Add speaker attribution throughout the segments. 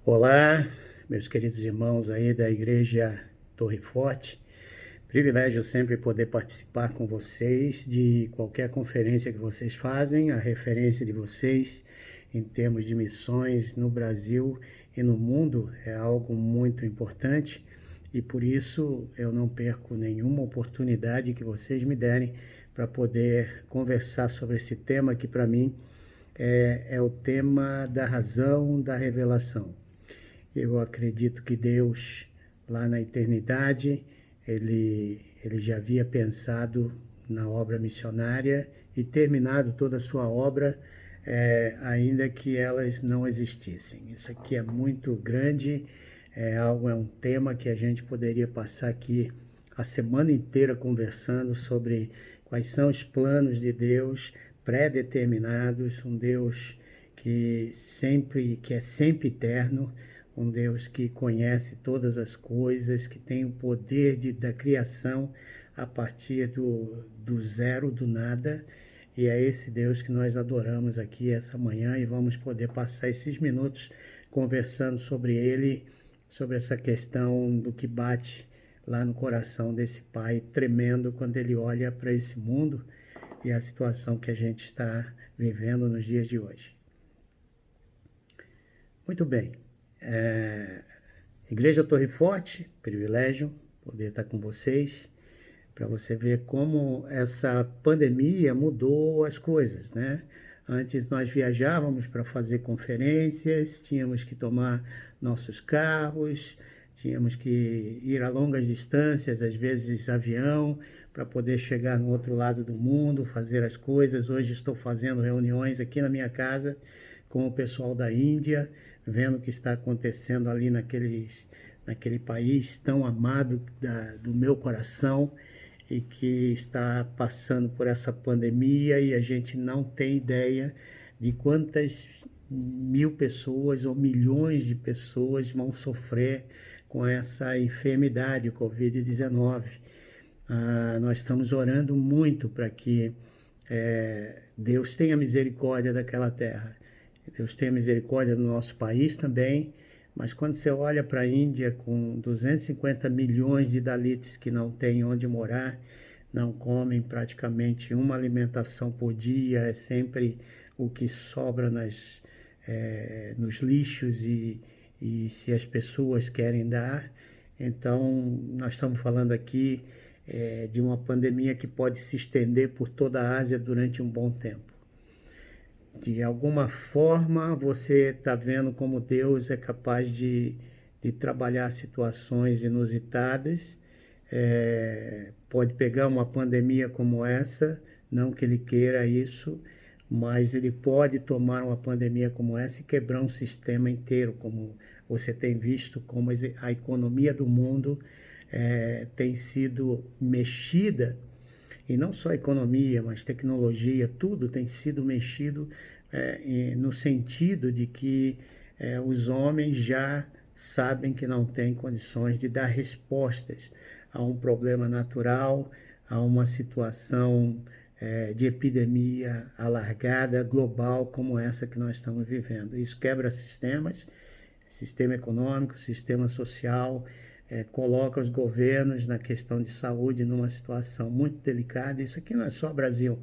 Speaker 1: Olá, meus queridos irmãos aí da Igreja Torre Forte. Privilégio sempre poder participar com vocês de qualquer conferência que vocês fazem. A referência de vocês em termos de missões no Brasil e no mundo é algo muito importante e por isso eu não perco nenhuma oportunidade que vocês me derem para poder conversar sobre esse tema que para mim é o tema da razão da revelação. Eu acredito que Deus, lá na eternidade, ele já havia pensado na obra missionária e terminado toda a sua obra, ainda que elas não existissem. Isso aqui é muito grande, é um tema que a gente poderia passar aqui a semana inteira conversando sobre quais são os planos de Deus pré-determinados, um Deus que é sempre eterno, um Deus que conhece todas as coisas, que tem o poder da criação a partir do zero, do nada. E é esse Deus que nós adoramos aqui essa manhã e vamos poder passar esses minutos conversando sobre ele, sobre essa questão do que bate lá no coração desse pai tremendo quando ele olha para esse mundo e a situação que a gente está vivendo nos dias de hoje. Muito bem. Igreja Torre Forte, privilégio poder estar com vocês, para você ver como essa pandemia mudou as coisas, né? Antes nós viajávamos para fazer conferências, tínhamos que tomar nossos carros, tínhamos que ir a longas distâncias, às vezes avião, para poder chegar no outro lado do mundo, fazer as coisas. Hoje estou fazendo reuniões aqui na minha casa com o pessoal da Índia, vendo o que está acontecendo ali naquele país tão amado do meu coração e que está passando por essa pandemia e a gente não tem ideia de quantas mil pessoas ou milhões de pessoas vão sofrer com essa enfermidade, o Covid-19. Nós estamos orando muito para que Deus tenha misericórdia daquela terra. Deus tenha misericórdia do nosso país também, mas quando você olha para a Índia com 250 milhões de Dalits que não têm onde morar, não comem praticamente uma alimentação por dia, é sempre o que sobra nos lixos e se as pessoas querem dar. Então, nós estamos falando aqui de uma pandemia que pode se estender por toda a Ásia durante um bom tempo. De alguma forma, você está vendo como Deus é capaz de trabalhar situações inusitadas. Pode pegar uma pandemia como essa, não que ele queira isso, mas ele pode tomar uma pandemia como essa e quebrar um sistema inteiro, como você tem visto, como a economia do mundo tem sido mexida, e não só a economia, mas tecnologia, tudo tem sido mexido no sentido de que os homens já sabem que não têm condições de dar respostas a um problema natural, a uma situação de epidemia alargada, global, como essa que nós estamos vivendo. Isso quebra sistemas, sistema econômico, sistema social, coloca os governos na questão de saúde numa situação muito delicada. Isso aqui não é só Brasil,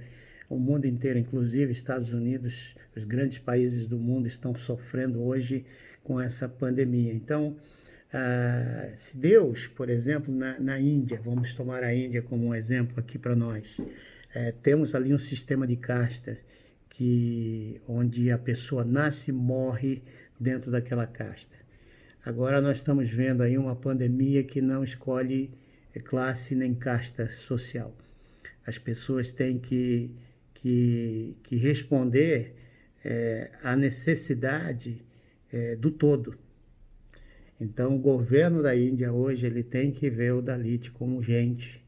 Speaker 1: o mundo inteiro, inclusive Estados Unidos, os grandes países do mundo estão sofrendo hoje com essa pandemia. Então, se Deus, por exemplo, na Índia, vamos tomar a Índia como um exemplo aqui para nós, temos ali um sistema de casta onde a pessoa nasce e morre dentro daquela casta. Agora nós estamos vendo aí uma pandemia que não escolhe classe nem casta social. As pessoas têm que responder à necessidade do todo. Então o governo da Índia hoje ele tem que ver o Dalit como gente,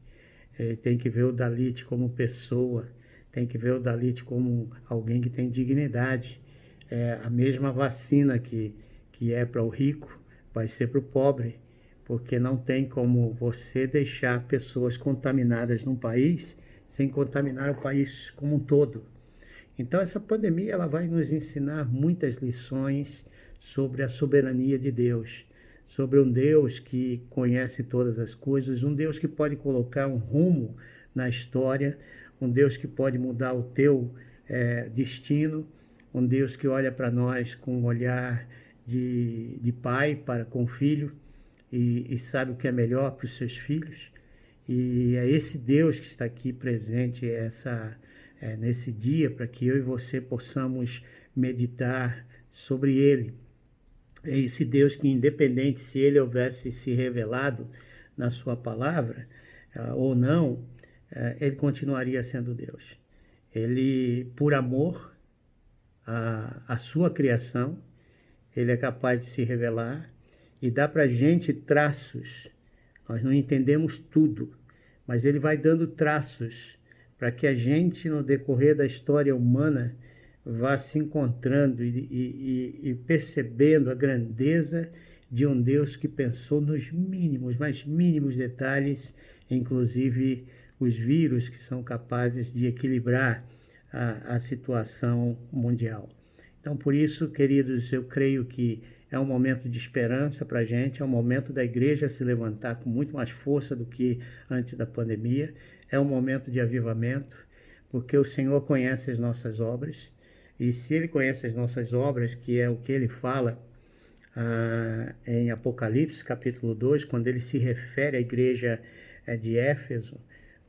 Speaker 1: ele tem que ver o Dalit como pessoa, tem que ver o Dalit como alguém que tem dignidade. A mesma vacina que é para o rico vai ser para o pobre, porque não tem como você deixar pessoas contaminadas num país sem contaminar o país como um todo. Então essa pandemia ela vai nos ensinar muitas lições sobre a soberania de Deus, sobre um Deus que conhece todas as coisas, um Deus que pode colocar um rumo na história, um Deus que pode mudar o teu destino, um Deus que olha para nós com um olhar de pai para com o filho e sabe o que é melhor para os seus filhos. E é esse Deus que está aqui presente nesse dia, para que eu e você possamos meditar sobre Ele. É esse Deus que, independente se Ele houvesse se revelado na sua palavra ou não, Ele continuaria sendo Deus. Ele, por amor à sua criação, Ele é capaz de se revelar e dá para a gente traços. Nós não entendemos tudo, mas Ele vai dando traços para que a gente, no decorrer da história humana, vá se encontrando e percebendo a grandeza de um Deus que pensou nos mínimos, mais mínimos detalhes, inclusive os vírus que são capazes de equilibrar a situação mundial. Então, por isso, queridos, eu creio que é um momento de esperança para a gente, é um momento da igreja se levantar com muito mais força do que antes da pandemia, é um momento de avivamento, porque o Senhor conhece as nossas obras, e se Ele conhece as nossas obras, que é o que Ele fala em Apocalipse, capítulo 2, quando Ele se refere à igreja de Éfeso,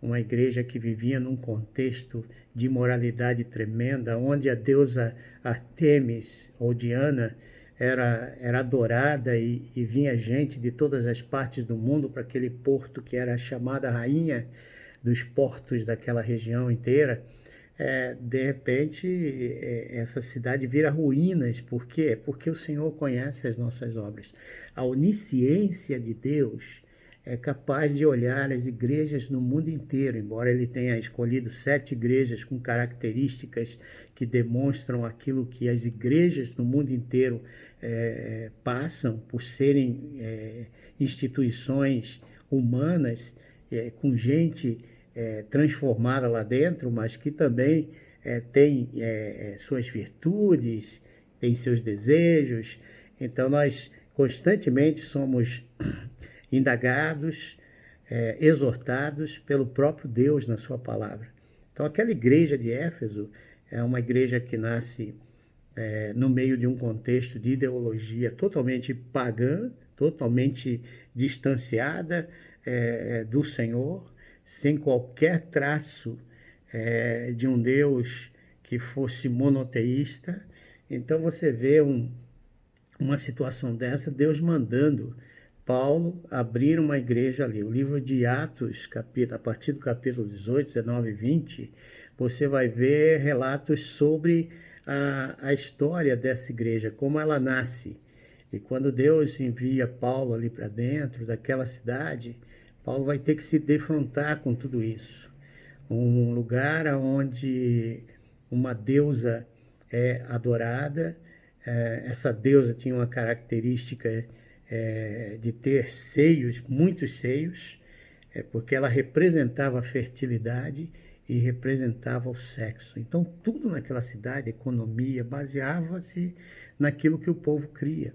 Speaker 1: uma igreja que vivia num contexto de imoralidade tremenda, onde a deusa Artemis ou Diana era adorada e vinha gente de todas as partes do mundo para aquele porto que era chamada rainha dos portos daquela região inteira. De repente, essa cidade vira ruínas. Por quê? Porque o Senhor conhece as nossas obras. A onisciência de Deus é capaz de olhar as igrejas no mundo inteiro, embora Ele tenha escolhido 7 igrejas com características que demonstram aquilo que as igrejas no mundo inteiro passam por serem instituições humanas, com gente transformada lá dentro, mas que também tem suas virtudes, tem seus desejos. Então nós constantemente somos indagados, exortados pelo próprio Deus na sua palavra. Então aquela igreja de Éfeso é uma igreja que nasce no meio de um contexto de ideologia totalmente pagã, totalmente distanciada do Senhor, sem qualquer traço de um Deus que fosse monoteísta. Então você vê uma situação dessa, Deus mandando Paulo abrir uma igreja ali. O livro de Atos, a partir do capítulo 18, 19 e 20, você vai ver relatos sobre a história dessa igreja, como ela nasce. E quando Deus envia Paulo ali para dentro daquela cidade, Paulo vai ter que se defrontar com tudo isso. Um lugar onde uma deusa é adorada, essa deusa tinha uma característica de ter seios, muitos seios, porque ela representava a fertilidade e representava o sexo. Então, tudo naquela cidade, economia, baseava-se naquilo que o povo cria.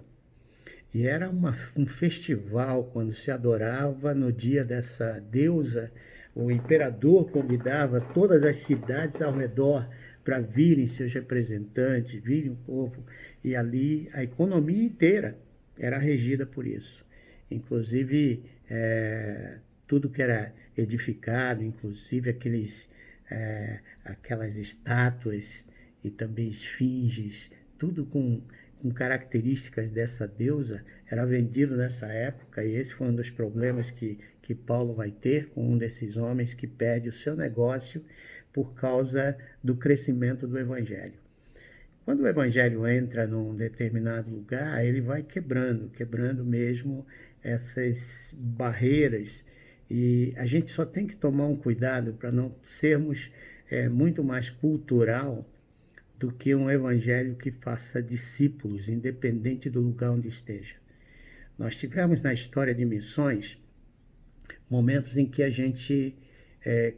Speaker 1: E era um festival quando se adorava no dia dessa deusa. O imperador convidava todas as cidades ao redor para virem seus representantes, virem o povo. E ali a economia inteira era regida por isso. Inclusive, tudo que era edificado, inclusive aquelas estátuas e também esfinges, tudo com características dessa deusa, era vendido nessa época, e esse foi um dos problemas que Paulo vai ter com um desses homens que perde o seu negócio por causa do crescimento do evangelho. Quando o evangelho entra num determinado lugar, ele vai quebrando mesmo essas barreiras, e a gente só tem que tomar um cuidado para não sermos muito mais cultural do que um evangelho que faça discípulos, independente do lugar onde esteja. Nós tivemos na história de missões momentos em que a gente,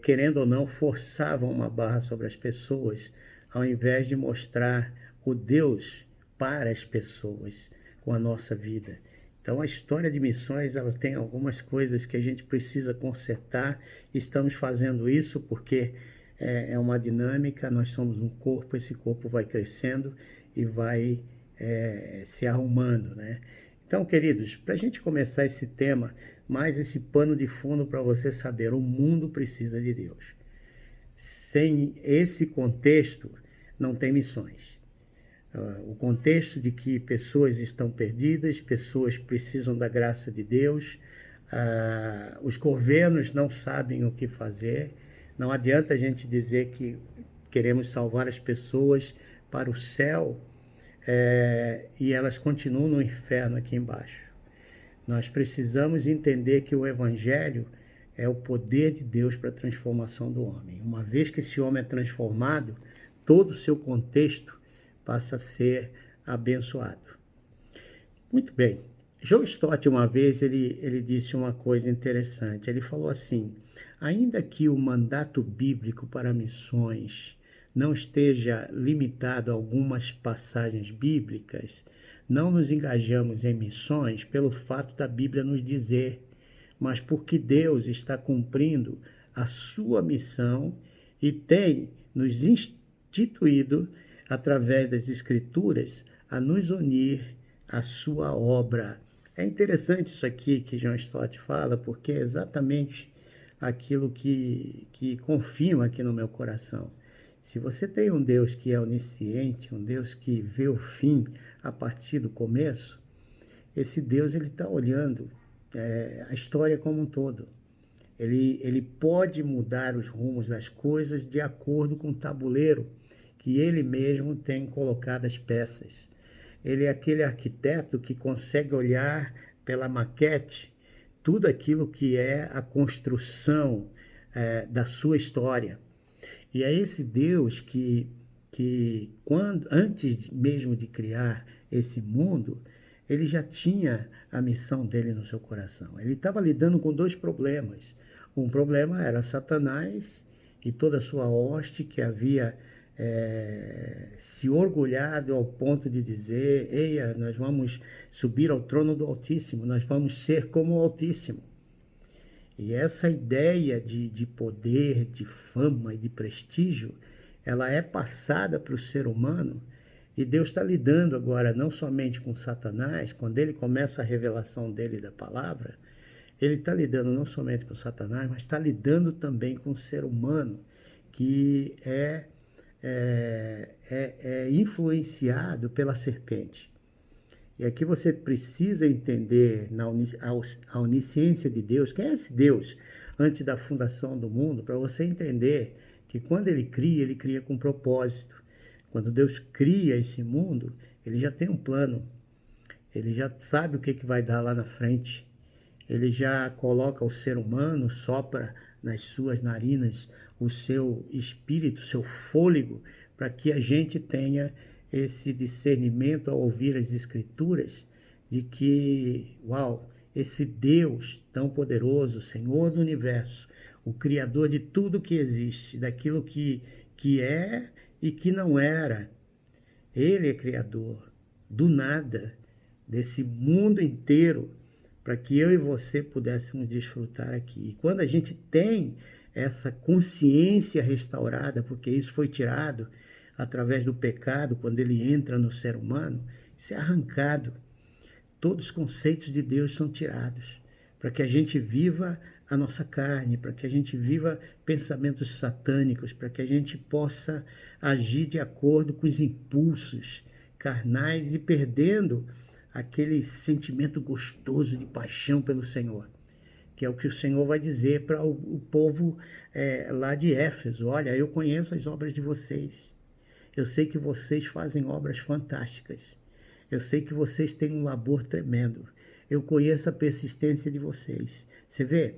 Speaker 1: querendo ou não, forçava uma barra sobre as pessoas, ao invés de mostrar o Deus para as pessoas com a nossa vida. Então, a história de missões, ela tem algumas coisas que a gente precisa consertar. Estamos fazendo isso porque é uma dinâmica, nós somos um corpo, esse corpo vai crescendo e vai se arrumando, né? Então, queridos, para a gente começar esse tema, mais esse pano de fundo para você saber, o mundo precisa de Deus. Sem esse contexto, não tem missões. O contexto de que pessoas estão perdidas, pessoas precisam da graça de Deus, os governos não sabem o que fazer. Não adianta a gente dizer que queremos salvar as pessoas para o céu e elas continuam no inferno aqui embaixo. Nós precisamos entender que o Evangelho é o poder de Deus para a transformação do homem. Uma vez que esse homem é transformado, todo o seu contexto passa a ser abençoado. Muito bem. John Stott, uma vez, ele disse uma coisa interessante. Ele falou assim: ainda que o mandato bíblico para missões não esteja limitado a algumas passagens bíblicas, não nos engajamos em missões pelo fato da Bíblia nos dizer, mas porque Deus está cumprindo a sua missão e tem nos instituído, através das Escrituras, a nos unir à sua obra. É interessante isso aqui que John Stott fala, porque é exatamente aquilo que confirma aqui no meu coração. Se você tem um Deus que é onisciente, um Deus que vê o fim a partir do começo, esse Deus está olhando a história como um todo. Ele pode mudar os rumos das coisas de acordo com o tabuleiro que ele mesmo tem colocado as peças. Ele é aquele arquiteto que consegue olhar pela maquete tudo aquilo que é a construção da sua história. E é esse Deus que quando, antes mesmo de criar esse mundo, ele já tinha a missão dele no seu coração. Ele estava lidando com dois problemas. Um problema era Satanás e toda a sua hoste que havia se orgulhado ao ponto de dizer: eia, nós vamos subir ao trono do Altíssimo, nós vamos ser como o Altíssimo. E essa ideia de poder, de fama e de prestígio, ela é passada para o ser humano, e Deus está lidando agora não somente com Satanás. Quando ele começa a revelação dele da palavra, ele está lidando não somente com Satanás, mas está lidando também com o ser humano, que é influenciado pela serpente. E aqui você precisa entender a onisciência de Deus. Quem é esse Deus antes da fundação do mundo? Para você entender que quando ele cria com propósito. Quando Deus cria esse mundo, ele já tem um plano. Ele já sabe o que vai dar lá na frente. Ele já coloca o ser humano, sopra nas suas narinas o seu espírito, o seu fôlego, para que a gente tenha esse discernimento ao ouvir as Escrituras, de que, uau, esse Deus tão poderoso, Senhor do Universo, o Criador de tudo que existe, daquilo que é e que não era, ele é Criador do nada, desse mundo inteiro, para que eu e você pudéssemos desfrutar aqui. E quando a gente tem essa consciência restaurada, porque isso foi tirado através do pecado, quando ele entra no ser humano, isso é arrancado. Todos os conceitos de Deus são tirados, para que a gente viva a nossa carne, para que a gente viva pensamentos satânicos, para que a gente possa agir de acordo com os impulsos carnais e perdendo aquele sentimento gostoso de paixão pelo Senhor, que é o que o Senhor vai dizer para o povo lá de Éfeso: olha, eu conheço as obras de vocês, eu sei que vocês fazem obras fantásticas, eu sei que vocês têm um labor tremendo, eu conheço a persistência de vocês. Você vê,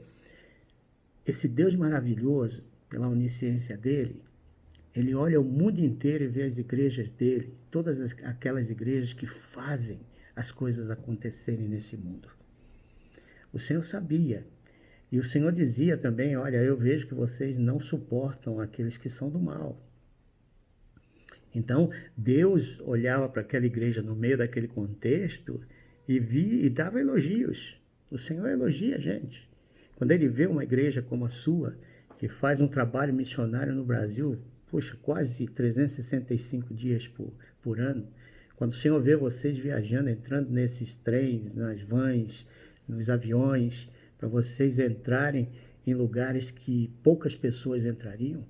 Speaker 1: esse Deus maravilhoso, pela onisciência dele, ele olha o mundo inteiro e vê as igrejas dele, todas aquelas igrejas que fazem as coisas acontecerem nesse mundo. O Senhor sabia. E o Senhor dizia também: olha, eu vejo que vocês não suportam aqueles que são do mal. Então, Deus olhava para aquela igreja no meio daquele contexto e via e dava elogios. O Senhor elogia a gente. Quando ele vê uma igreja como a sua, que faz um trabalho missionário no Brasil, puxa, quase 365 dias por ano, quando o Senhor vê vocês viajando, entrando nesses trens, nas vans, nos aviões, para vocês entrarem em lugares que poucas pessoas entrariam,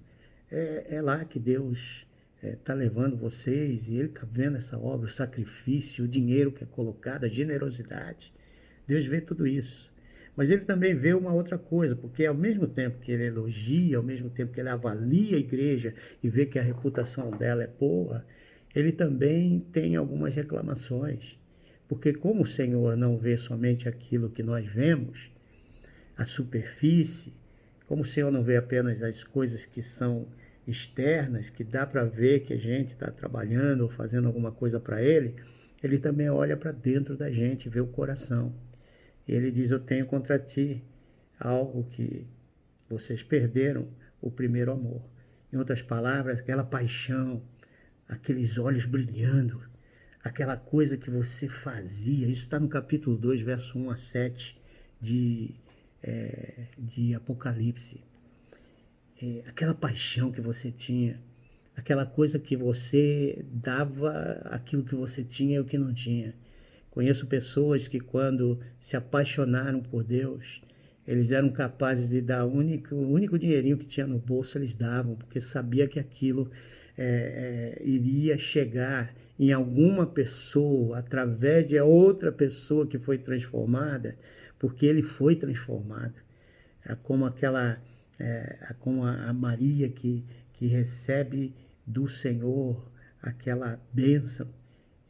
Speaker 1: é lá que Deus está levando vocês, e Ele está vendo essa obra, o sacrifício, o dinheiro que é colocado, a generosidade. Deus vê tudo isso. Mas Ele também vê uma outra coisa, porque ao mesmo tempo que Ele elogia, ao mesmo tempo que Ele avalia a igreja e vê que a reputação dela é boa, Ele também tem algumas reclamações. Porque como o Senhor não vê somente aquilo que nós vemos, a superfície, como o Senhor não vê apenas as coisas que são externas, que dá para ver que a gente está trabalhando ou fazendo alguma coisa para Ele, Ele também olha para dentro da gente, vê o coração. E Ele diz: eu tenho contra ti algo que vocês perderam, o primeiro amor. Em outras palavras, aquela paixão, aqueles olhos brilhando, aquela coisa que você fazia. Isso está no capítulo 2, verso 1 a 7 de Apocalipse. Aquela paixão que você tinha, aquela coisa que você dava aquilo que você tinha e o que não tinha. Conheço pessoas que quando se apaixonaram por Deus, eles eram capazes de dar o único dinheirinho que tinha no bolso, eles davam, porque sabia que aquilo iria chegar em alguma pessoa, através de outra pessoa que foi transformada, porque ele foi transformado. É como como a Maria que recebe do Senhor aquela bênção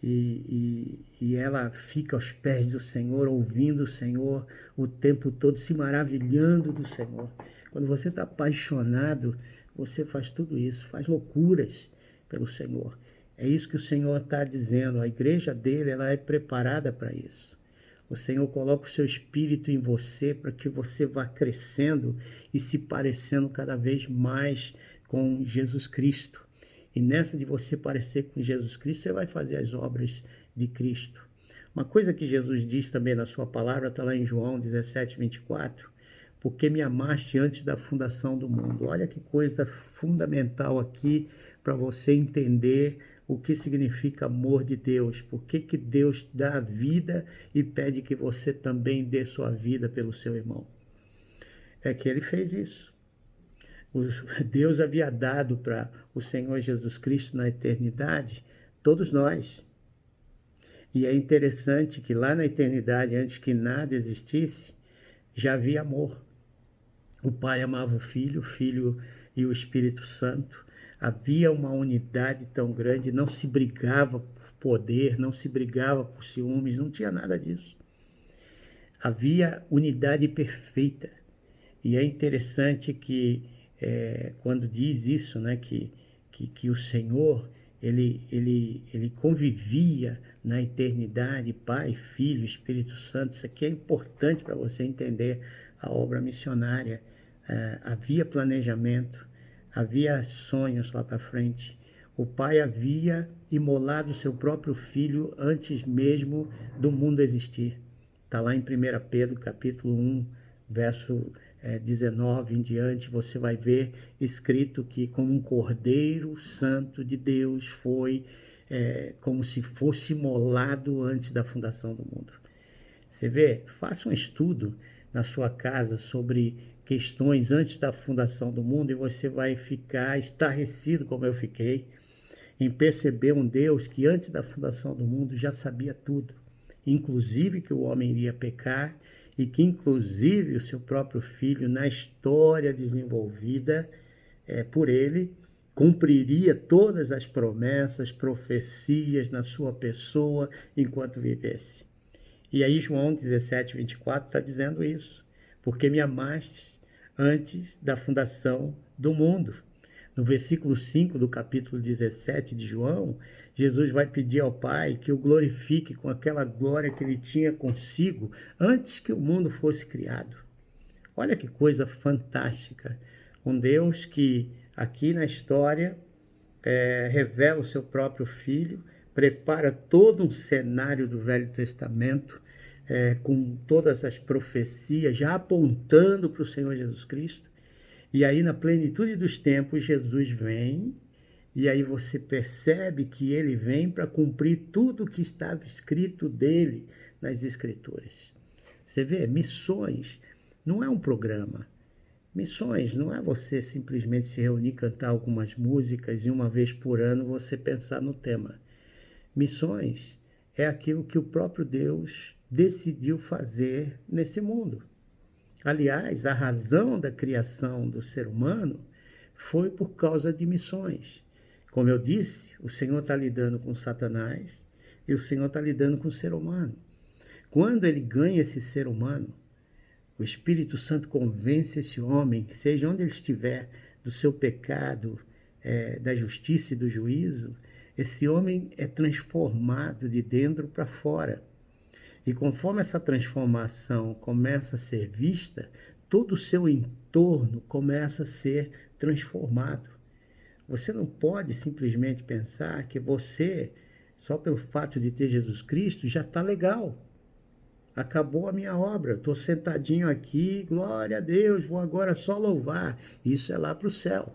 Speaker 1: e ela fica aos pés do Senhor, ouvindo o Senhor o tempo todo, se maravilhando do Senhor. Quando você está apaixonado, você faz tudo isso, faz loucuras pelo Senhor. É isso que o Senhor está dizendo. A igreja dele, ela é preparada para isso. O Senhor coloca o seu espírito em você para que você vá crescendo e se parecendo cada vez mais com Jesus Cristo. E nessa de você parecer com Jesus Cristo, você vai fazer as obras de Cristo. Uma coisa que Jesus diz também na sua palavra, está lá em João 17, 24, porque me amaste antes da fundação do mundo. Olha que coisa fundamental aqui para você entender o que significa amor de Deus. Por que Deus dá a vida e pede que você também dê sua vida pelo seu irmão? É que ele fez isso. Deus havia dado para o Senhor Jesus Cristo na eternidade, todos nós. E é interessante que lá na eternidade, antes que nada existisse, já havia amor. O Pai amava o Filho e o Espírito Santo. Havia uma unidade tão grande, não se brigava por poder, não se brigava por ciúmes, não tinha nada disso. Havia unidade perfeita. E é interessante que quando diz isso, né, que o Senhor, ele convivia na eternidade, Pai, Filho, Espírito Santo. Isso aqui é importante para você entender a obra missionária. Havia planejamento, havia sonhos lá para frente. O Pai havia imolado seu próprio Filho antes mesmo do mundo existir. Está lá em 1 Pedro, capítulo 1, verso 19 em diante, você vai ver escrito que como um Cordeiro Santo de Deus foi como se fosse imolado antes da fundação do mundo. Você vê, faça um estudo na sua casa sobre questões antes da fundação do mundo e você vai ficar estarrecido como eu fiquei em perceber um Deus que antes da fundação do mundo já sabia tudo, inclusive que o homem iria pecar e que inclusive o seu próprio Filho, na história desenvolvida por ele, cumpriria todas as promessas, profecias na sua pessoa enquanto vivesse. E aí João 17, 24 está dizendo isso. Porque me amaste antes da fundação do mundo. No versículo 5 do capítulo 17 de João, Jesus vai pedir ao Pai que o glorifique com aquela glória que ele tinha consigo antes que o mundo fosse criado. Olha que coisa fantástica. Um Deus que aqui na história revela o seu próprio Filho, prepara todo um cenário do Velho Testamento, com todas as profecias, já apontando para o Senhor Jesus Cristo. E aí, na plenitude dos tempos, Jesus vem, e aí você percebe que ele vem para cumprir tudo o que estava escrito dele nas Escrituras. Você vê, missões não é um programa. Missões não é você simplesmente se reunir, cantar algumas músicas e uma vez por ano você pensar no tema. Missões é aquilo que o próprio Deus decidiu fazer nesse mundo. Aliás, a razão da criação do ser humano foi por causa de missões. Como eu disse, o Senhor está lidando com Satanás e o Senhor está lidando com o ser humano. Quando ele ganha esse ser humano, o Espírito Santo convence esse homem, seja onde ele estiver, do seu pecado, da justiça e do juízo. Esse homem é transformado de dentro para fora. E conforme essa transformação começa a ser vista, todo o seu entorno começa a ser transformado. Você não pode simplesmente pensar que você, só pelo fato de ter Jesus Cristo, já está legal. Acabou a minha obra, estou sentadinho aqui, glória a Deus, vou agora só louvar. Isso é lá para o céu.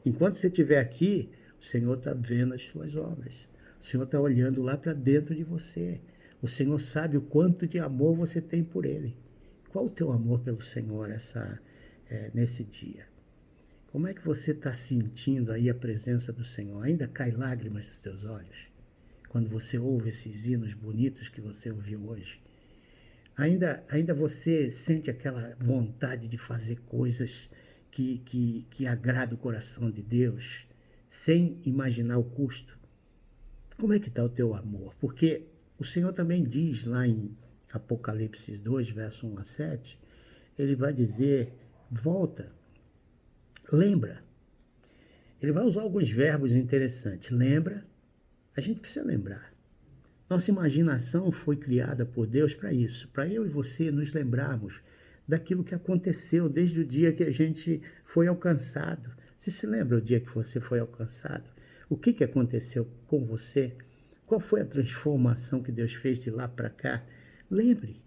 Speaker 1: Enquanto você estiver aqui, o Senhor está vendo as suas obras. O Senhor está olhando lá para dentro de você. O Senhor sabe o quanto de amor você tem por Ele. Qual o teu amor pelo Senhor nesse dia? Como é que você está sentindo aí a presença do Senhor? Ainda cai lágrimas dos teus olhos? Quando você ouve esses hinos bonitos que você ouviu hoje? Ainda você sente aquela vontade de fazer coisas que agrada o coração de Deus, sem imaginar o custo? Como é que está o teu amor? Porque o Senhor também diz lá em Apocalipse 2, verso 1 a 7, ele vai dizer, volta, lembra. Ele vai usar alguns verbos interessantes. Lembra, a gente precisa lembrar. Nossa imaginação foi criada por Deus para isso, para eu e você nos lembrarmos daquilo que aconteceu desde o dia que a gente foi alcançado. Você se lembra o dia que você foi alcançado? O que aconteceu com você? Qual foi a transformação que Deus fez de lá para cá? Lembre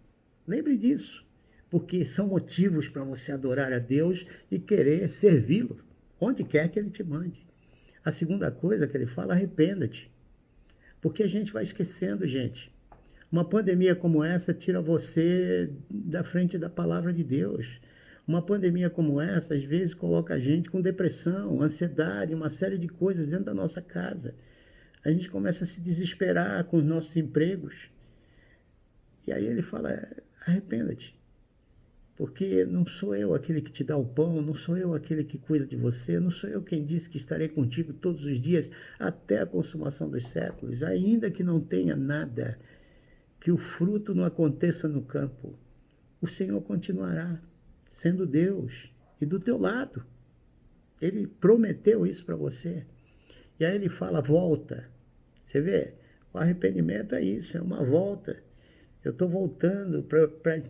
Speaker 1: disso, porque são motivos para você adorar a Deus e querer servi-lo, onde quer que Ele te mande. A segunda coisa que ele fala, arrependa-te. Porque a gente vai esquecendo, gente. Uma pandemia como essa tira você da frente da palavra de Deus. Uma pandemia como essa, às vezes, coloca a gente com depressão, ansiedade, uma série de coisas dentro da nossa casa. A gente começa a se desesperar com os nossos empregos. E aí ele fala, arrependa-te. Porque não sou eu aquele que te dá o pão, não sou eu aquele que cuida de você, não sou eu quem disse que estarei contigo todos os dias até a consumação dos séculos, ainda que não tenha nada, que o fruto não aconteça no campo. O Senhor continuará sendo Deus e do teu lado. Ele prometeu isso para você. E aí ele fala, volta. Você vê, o arrependimento é isso, é uma volta. Eu estou voltando para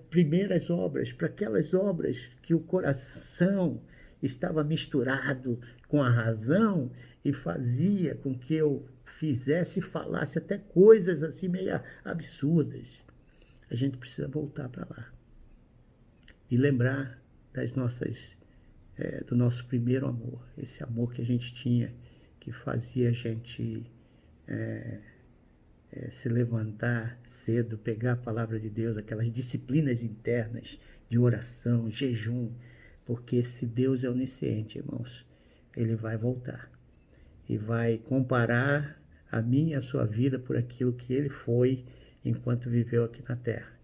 Speaker 1: primeiras obras, para aquelas obras que o coração estava misturado com a razão e fazia com que eu fizesse e falasse até coisas assim meio absurdas. A gente precisa voltar para lá e lembrar do nosso primeiro amor, esse amor que a gente tinha, que fazia a gente se levantar cedo, pegar a palavra de Deus, aquelas disciplinas internas de oração, jejum, porque se Deus é onisciente, irmãos, Ele vai voltar e vai comparar a minha e a sua vida por aquilo que Ele foi enquanto viveu aqui na terra.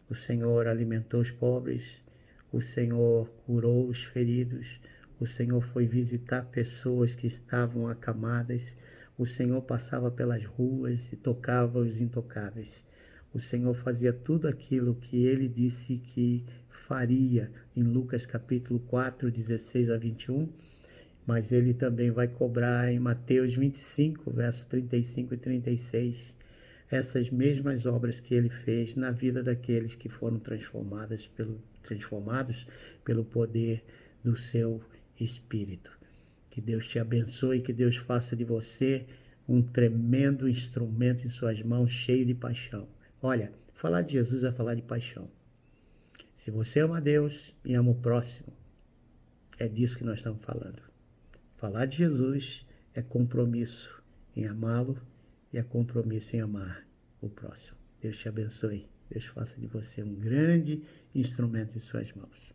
Speaker 1: O Senhor alimentou os pobres, o Senhor curou os feridos, o Senhor foi visitar pessoas que estavam acamadas, o Senhor passava pelas ruas e tocava os intocáveis. O Senhor fazia tudo aquilo que Ele disse que faria em Lucas capítulo 4, 16 a 21, mas Ele também vai cobrar em Mateus 25, versos 35 e 36, essas mesmas obras que Ele fez na vida daqueles que foram transformados pelo poder do seu Espírito. Que Deus te abençoe, que Deus faça de você um tremendo instrumento em suas mãos, cheio de paixão. Olha, falar de Jesus é falar de paixão. Se você ama Deus e ama o próximo, é disso que nós estamos falando. Falar de Jesus é compromisso em amá-lo e é compromisso em amar o próximo. Deus te abençoe. Deus faça de você um grande instrumento em suas mãos.